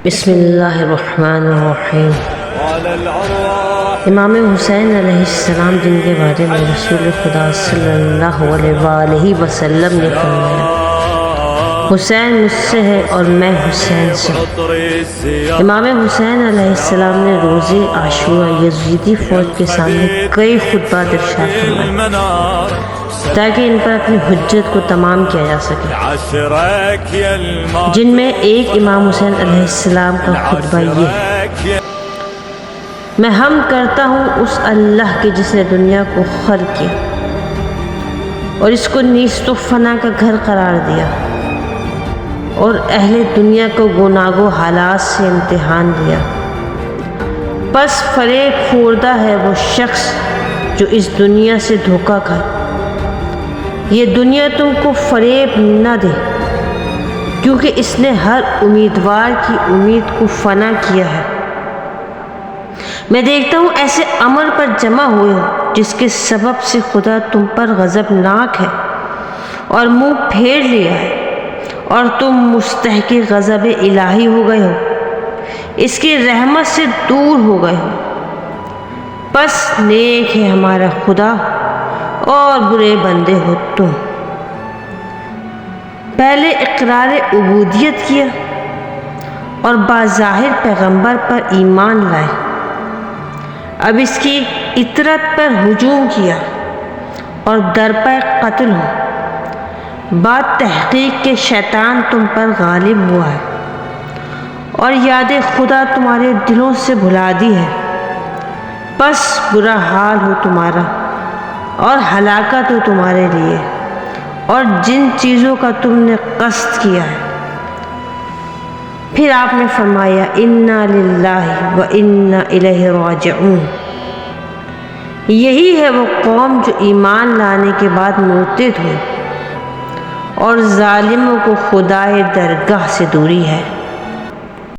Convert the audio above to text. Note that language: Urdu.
بسم اللہ الرحمن الرحیم۔ امام حسین علیہ السلام جن کے بارے میں رسول خدا صلی اللہ علیہ وآلہ وسلم نے فرمایا، حسین مجھ سے ہے اور میں حسین سے ہوں۔ امام حسین علیہ السلام نے روز عاشورہ یزیدی فوج کے سامنے کئی خطبات ارشاد فرمائے تاکہ ان پر اپنی حجت کو تمام کیا جا سکے، جن میں ایک امام حسین علیہ السلام کا خطبہ یہ ہے: میں حمد کرتا ہوں اس اللہ کے جس نے دنیا کو خلق کیا اور اس کو نیست و فنا کا گھر قرار دیا اور اہل دنیا کو گناہ و حالات سے امتحان دیا۔ پس فریب خوردہ ہے وہ شخص جو اس دنیا سے دھوکہ کھائے۔ یہ دنیا تم کو فریب نہ دے، کیونکہ اس نے ہر امیدوار کی امید کو فنا کیا ہے۔ میں دیکھتا ہوں ایسے عمل پر جمع ہوئے ہو جس کے سبب سے خدا تم پر غضبناک ہے اور منہ پھیر لیا ہے اور تم مستحق غضب الہی ہو گئے ہو، اس کی رحمت سے دور ہو گئے ہو۔ پس نیک ہے ہمارا خدا اور برے بندے ہو تم۔ پہلے اقرار عبودیت کیا اور بظاہر پیغمبر پر ایمان لائے، اب اس کی اطاعت پر ہجوم کیا اور درپے قتل ہو۔ بات تحقیق کہ شیطان تم پر غالب ہوا ہے اور یاد خدا تمہارے دلوں سے بھلا دی ہے، پس برا حال ہو تمہارا اور ہلاکت ہو تمہارے لیے اور جن چیزوں کا تم نے قصد کیا ہے۔ پھر آپ نے فرمایا، انا للہ و انا الیہ راجعون۔ یہی ہے وہ قوم جو ایمان لانے کے بعد مرتد ہوئی اور ظالموں کو خدائے درگاہ سے دوری ہے۔